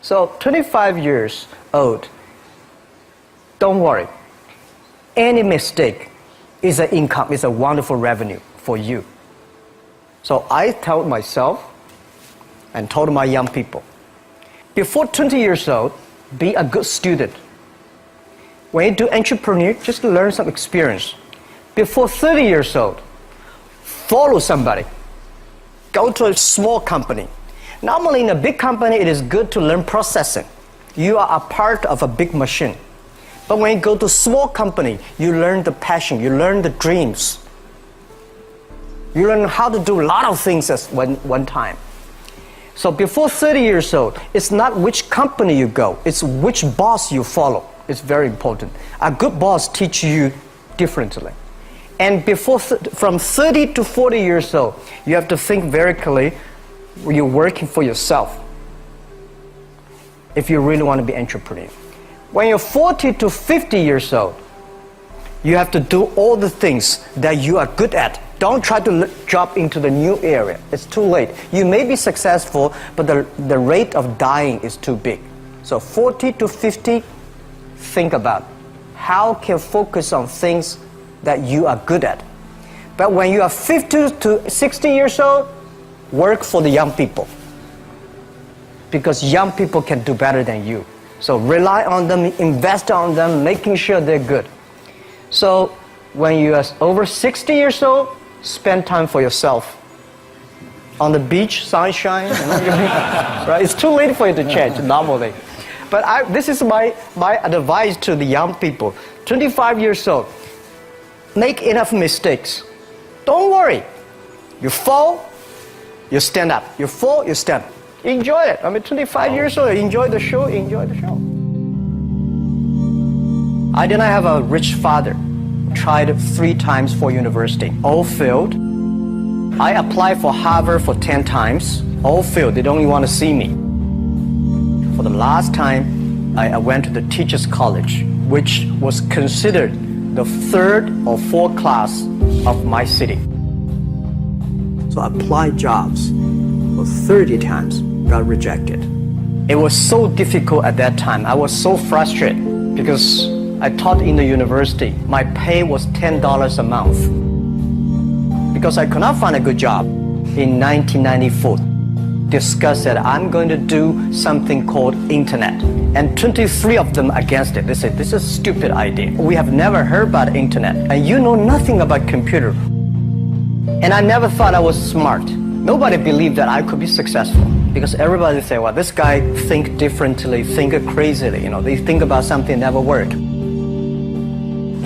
So 25 years old, don't worry. Any mistake is an income, is a wonderful revenue for you. So I told myself and told my young people, before 20 years old, be a good student. When you do entrepreneur, just learn some experience. Before 30 years old, follow somebody. Go to a small company. Normally in a big company, it is good to learn processing. You are a part of a big machine. But when you go to a small company, you learn the passion, you learn the dreams. You learn how to do a lot of things at one time. So before 30 years old, it's not which company you go, it's which boss you follow. It's very important. A good boss teaches you differently. And from 30 to 40 years old, you have to think very clearly, you're working for yourself if you really want to be an entrepreneur. When you're 40 to 50 years old, you have to do all the things that you are good at. Don't try to jump into the new area. It's too late. You may be successful, but the rate of dying is too big. So 40 to 50, think about how can you focus on things that you are good at. But when you are 50 to 60 years old, work for the young people. Because young people can do better than you. So rely on them, invest on them, making sure they're good. So when you are over 60 years old, spend time for yourself. On the beach, sunshine, right? It's too late for you to change normally. But this is my advice to the young people. 25 years old, make enough mistakes. Don't worry. You fall, you stand up. You fall, you stand up. Enjoy it. 25 years old, enjoy the show, enjoy the show. I did not have a rich father. Tried 3 times for university, all failed. I applied for Harvard for 10 times, all failed. They don't even want to see me. For the last time, I went to the teachers' college, which was considered the 3rd or 4th class of my city. So I applied jobs for 30 times, got rejected. It was so difficult at that time. I was so frustrated because I taught in the university. My pay was $10 a month. Because I could not find a good job in 1994. Discussed that I'm going to do something called internet. And 23 of them against it. They said, this is a stupid idea. We have never heard about internet. And you know nothing about computer. And I never thought I was smart. Nobody believed that I could be successful. Because everybody say, well, this guy think differently, think crazily. They think about something never work.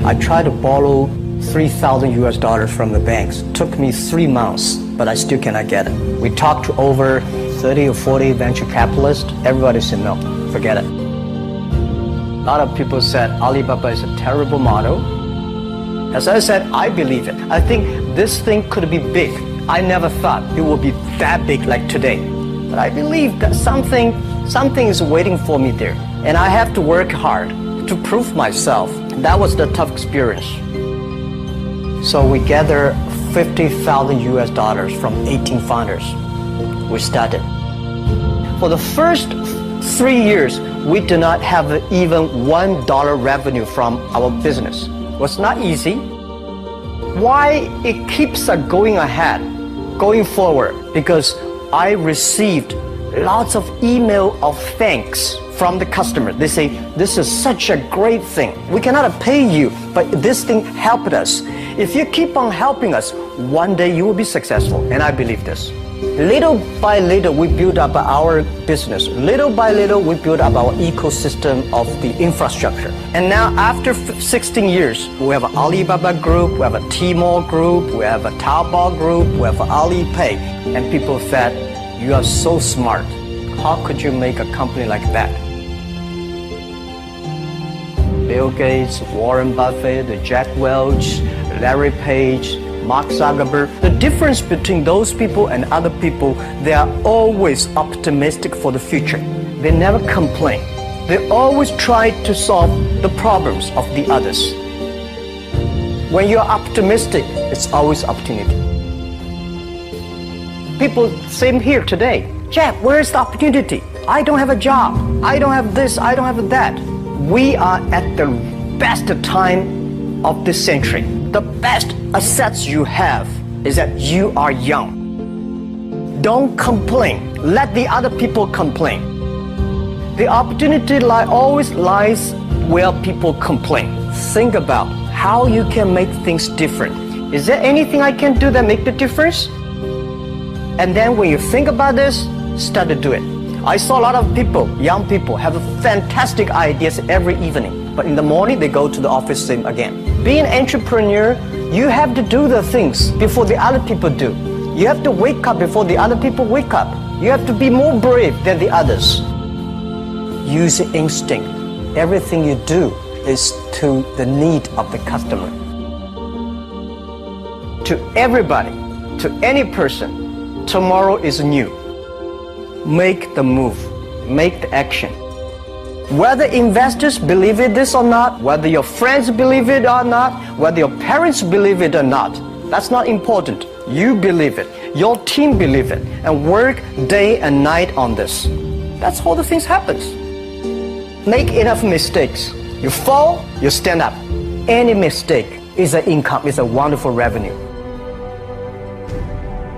I tried to borrow $3,000 from the banks. Took me 3 months, but I still cannot get it. We talked to over 30 or 40 venture capitalists. Everybody said, no, forget it. A lot of people said Alibaba is a terrible model. As I said, I believe it. I think this thing could be big. I never thought it would be that big like today. But I believe that something is waiting for me there. And I have to work hard to prove myself. That was the tough experience. So we gathered $50,000 from 18 founders. We started. For the first 3 years, we did not have even $1 revenue from our business. It was not easy. Why it keeps us going ahead, going forward? Because I received lots of email of thanks from the customer. They say, this is such a great thing. We cannot pay you, but this thing helped us. If you keep on helping us, one day you will be successful. And I believe this. Little by little, we build up our business. Little by little, we build up our ecosystem of the infrastructure. And now, after 16 years, we have an Alibaba group, we have a Tmall group, we have a Taobao group, we have Alipay. And people said, you are so smart. How could you make a company like that? Bill Gates, Warren Buffett, Jack Welch, Larry Page, Mark Zuckerberg. The difference between those people and other people, they are always optimistic for the future. They never complain. They always try to solve the problems of the others. When you're optimistic, it's always opportunity. People, same here today. Jeff, where is the opportunity? I don't have a job. I don't have this. I don't have that. We are at the best time of this century. The best assets you have is that you are young. Don't complain. Let the other people complain. The opportunity always lies where people complain. Think about how you can make things different. Is there anything I can do that make the difference? And then when you think about this, start to do it. I saw a lot of people, young people, have fantastic ideas every evening. But in the morning, they go to the office same again. Being an entrepreneur, you have to do the things before the other people do. You have to wake up before the other people wake up. You have to be more brave than the others. Use instinct. Everything you do is to the need of the customer. To everybody, to any person, tomorrow is new. Make the move, make the action. Whether investors believe it this or not, whether your friends believe it or not, whether your parents believe it or not, that's not important. You believe it, your team believe it, and work day and night on this. That's how the things happens. Make enough mistakes. You fall, you stand up. Any mistake is an income, is a wonderful revenue.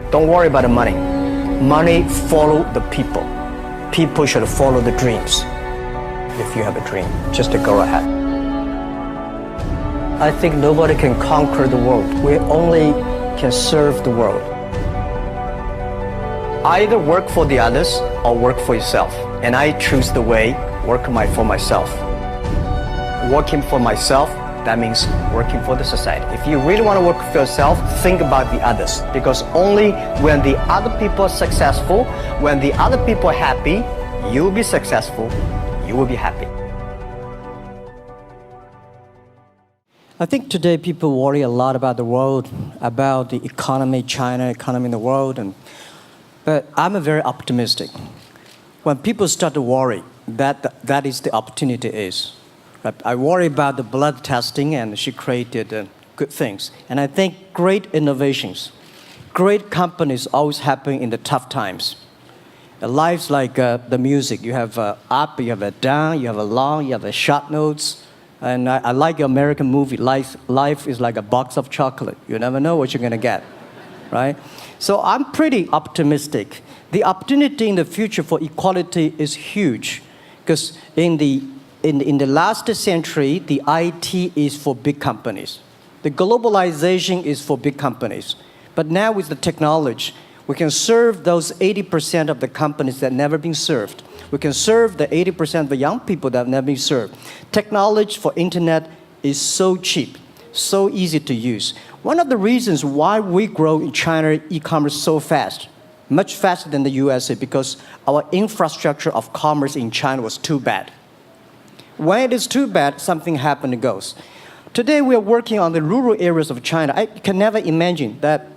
Don't worry about the money. Money follow the people. People should follow the dreams. If you have a dream, just to go ahead. I think nobody can conquer the world. We only can serve the world. Either work for the others or work for yourself. And I choose the way, work for myself. Working for myself, that means working for the society. If you really want to work for yourself, think about the others. Because only when the other people are successful, when the other people are happy, you will be successful, you will be happy. I think today people worry a lot about the world, about the economy, China, economy in the world. But I'm very optimistic. When people start to worry, that is the opportunity is. I worry about the blood testing, and she created good things. And I think great innovations, great companies always happen in the tough times. Life's like the music. You have up, you have a down, you have a long, you have a short notes. And I like your American movie. Life is like a box of chocolate. You never know what you're going to get, right? So I'm pretty optimistic. The opportunity in the future for equality is huge, because in the last century, the IT is for big companies. The globalization is for big companies. But now with the technology, we can serve those 80% of the companies that never been served. We can serve the 80% of the young people that have never been served. Technology for internet is so cheap, so easy to use. One of the reasons why we grow in China e-commerce so fast, much faster than the USA, because our infrastructure of commerce in China was too bad. When it is too bad, something happens and goes. Today we are working on the rural areas of China. I can never imagine that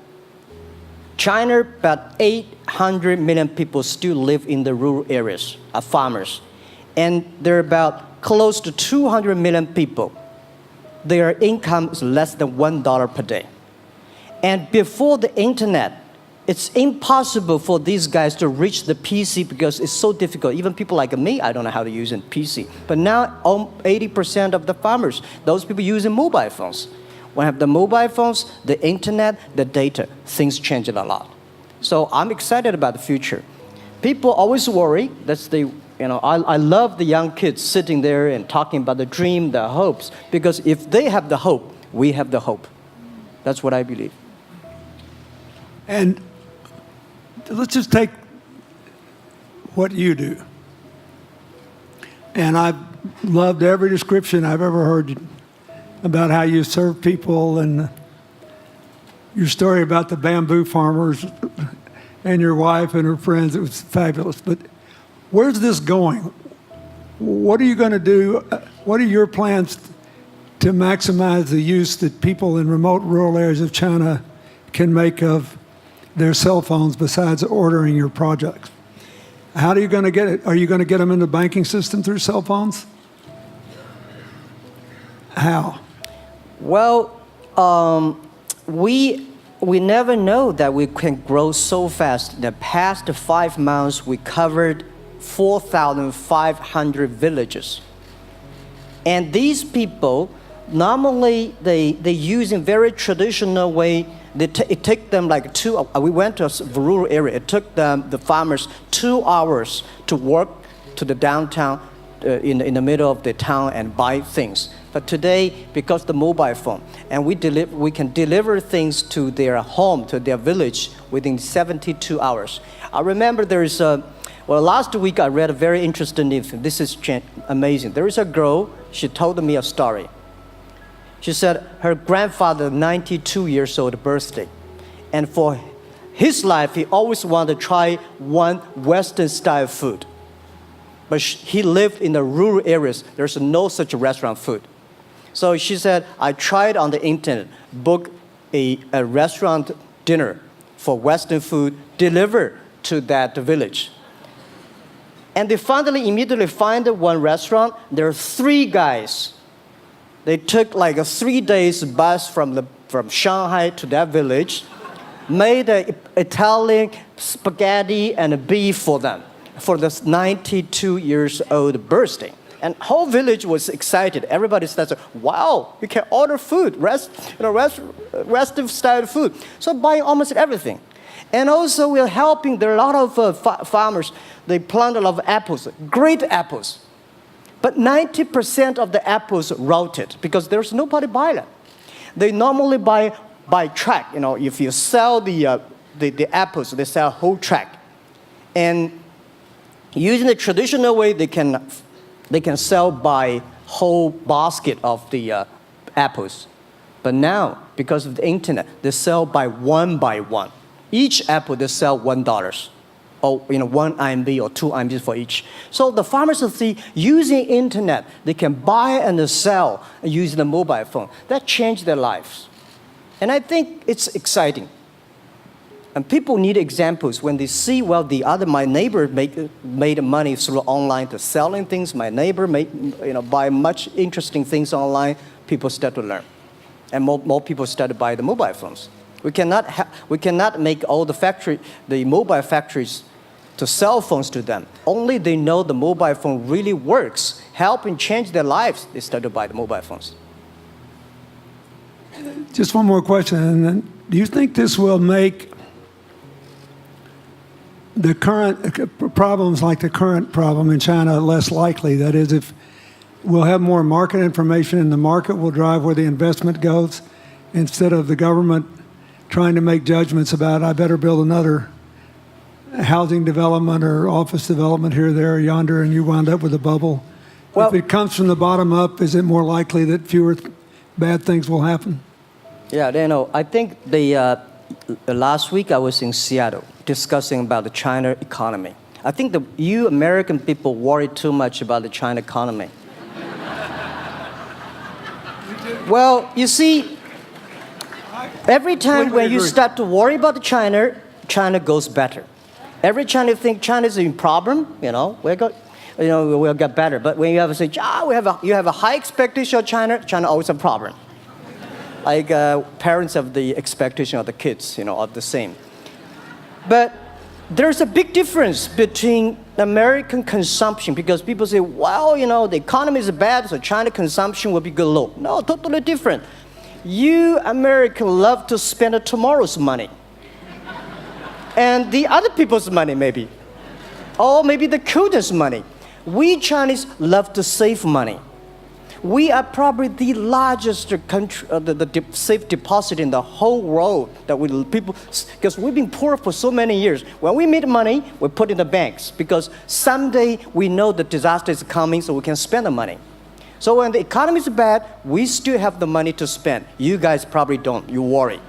China, about 800 million people still live in the rural areas, are farmers. And there are about close to 200 million people. Their income is less than $1 per day. And before the internet, it's impossible for these guys to reach the PC because it's so difficult. Even people like me, I don't know how to use a PC. But now 80% of the farmers, those people using mobile phones. When I have the mobile phones, the internet, the data, things change a lot. So I'm excited about the future. People always worry. I love the young kids sitting there and talking about the dream, the hopes, because if they have the hope, we have the hope. That's what I believe. And let's just take what you do. And I've loved every description I've ever heard about how you serve people, and your story about the bamboo farmers and your wife and her friends. It was fabulous. But where's this going? What are you going to do? What are your plans to maximize the use that people in remote rural areas of China can make of their cell phones besides ordering your products? How are you going to get it? Are you going to get them in the banking system through cell phones? How? Well, we never know that we can grow so fast. In the past 5 months, we covered 4,500 villages. And these people, normally they use in very traditional way. It took them like we went to a rural area. It took the farmers 2 hours to walk to the downtown in the middle of the town and buy things. But today, because the mobile phone, and we can deliver things to their home, to their village within 72 hours. I remember last week I read a very interesting news. This is amazing. There is a girl, she told me a story. She said her grandfather, 92 years old birthday. And for his life, he always wanted to try one Western style food. But he lived in the rural areas. There's no such restaurant food. So she said, I tried on the internet, book a restaurant dinner for Western food, delivered to that village. And they finally immediately find one restaurant. There are 3 guys. They took like a 3 days bus from Shanghai to that village, made an Italian spaghetti and a beef for them for this 92 years old birthday. And whole village was excited. Everybody said, wow, you can order food, Western style food. So buying almost everything. And also we're helping, there are a lot of farmers, they plant a lot of apples, great apples. But 90% of the apples rotted because there's nobody buy them. They normally buy by track. If you sell the apples, they sell whole track. And using the traditional way, they can sell by whole basket of the apples. But now, because of the internet, they sell by one. Each apple, they sell $1. Or 1 RMB or 2 RMB for each. So the farmers see using internet, they can buy and sell using the mobile phone. That changed their lives. And I think it's exciting. And people need examples when they see, my neighbor made money through online to selling things. My neighbor buy much interesting things online. People start to learn. And more people start to buy the mobile phones. We cannot make all the mobile factories to sell phones to them. Only they know the mobile phone really works, helping change their lives, they start to buy the mobile phones. Just one more question. And then, do you think this will make the current problems like the current problem in China less likely? That is, if we'll have more market information and the market will drive where the investment goes instead of the government trying to make judgments about, I better build another housing development or office development here, there, or yonder, and you wind up with a bubble. If it comes from the bottom up, is it more likely that fewer bad things will happen? Yeah, I think last week I was in Seattle discussing about the China economy. I think you American people worry too much about the China economy. Well, you see, every time when you start to worry about China goes better. Every time you think China is in problem, we'll get better. But when you have to say, you have a high expectation of China always a problem. Like parents have the expectation of the kids, are the same. But there's a big difference between American consumption because people say, the economy is bad, so China consumption will be good low. No, totally different. You Americans love to spend tomorrow's money. And the other people's money, maybe. Or maybe the children's money. We Chinese love to save money. We are probably the largest country, the safe deposit in the whole world because we've been poor for so many years. When we make money, we put in the banks because someday we know the disaster is coming, so we can spend the money. So when the economy is bad, we still have the money to spend. You guys probably don't. You worry.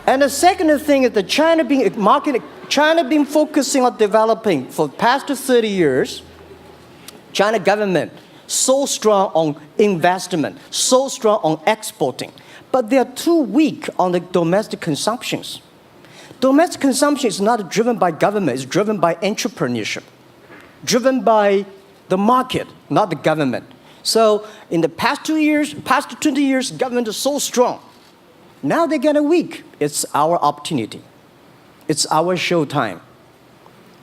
And the second thing is that China been focusing on developing for the past 30 years. China government so strong on investment, so strong on exporting, but they are too weak on the domestic consumptions. Domestic consumption is not driven by government, it's driven by entrepreneurship, driven by the market, not the government. So in the past 20 years, government is so strong. Now they're getting weak. It's our opportunity. It's our showtime.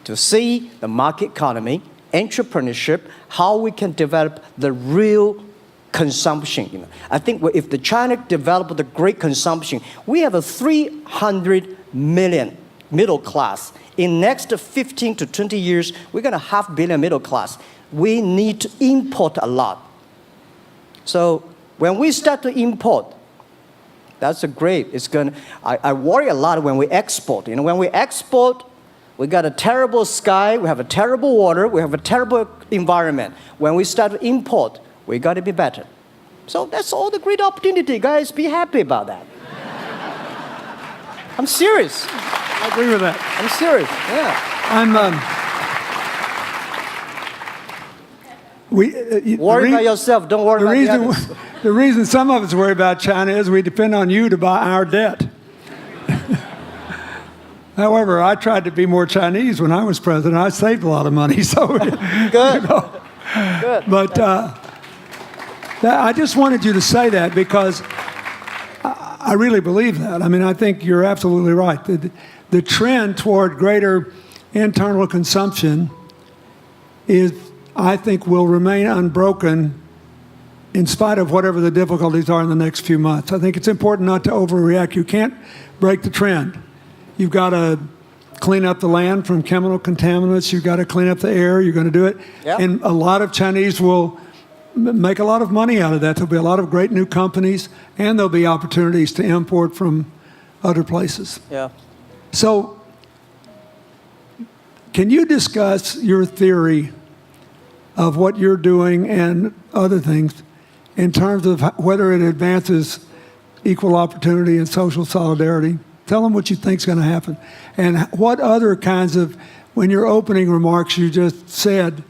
to see the market economy, entrepreneurship, how we can develop the real consumption. I think if the China developed the great consumption, we have a 300 million middle class. In next 15 to 20 years, we're going to have 500 million middle class. We need to import a lot. So when we start to import, that's a great. It's going. I worry a lot when we export. When we export, we got a terrible sky, we have a terrible water, we have a terrible environment. When we start to import, we got to be better. So that's all the great opportunity, guys. Be happy about that. I'm serious. I agree with that. I'm serious. Yeah. Worry about yourself. Don't worry about the others. The reason some of us worry about China is we depend on you to buy our debt. However, I tried to be more Chinese when I was president. I saved a lot of money. So good. Good. But I just wanted you to say that because I really believe that. I mean, I think you're absolutely right. The trend toward greater internal consumption is, I think, will remain unbroken in spite of whatever the difficulties are in the next few months. I think it's important not to overreact. You can't break the trend. You've got to clean up the land from chemical contaminants. You've got to clean up the air. You're going to do it. Yep. And a lot of Chinese will make a lot of money out of that. There'll be a lot of great new companies, and there'll be opportunities to import from other places. Yeah. So can you discuss your theory of what you're doing and other things in terms of whether it advances equal opportunity and social solidarity? Tell them what you think is going to happen. And what other kinds of, when your opening remarks you just said,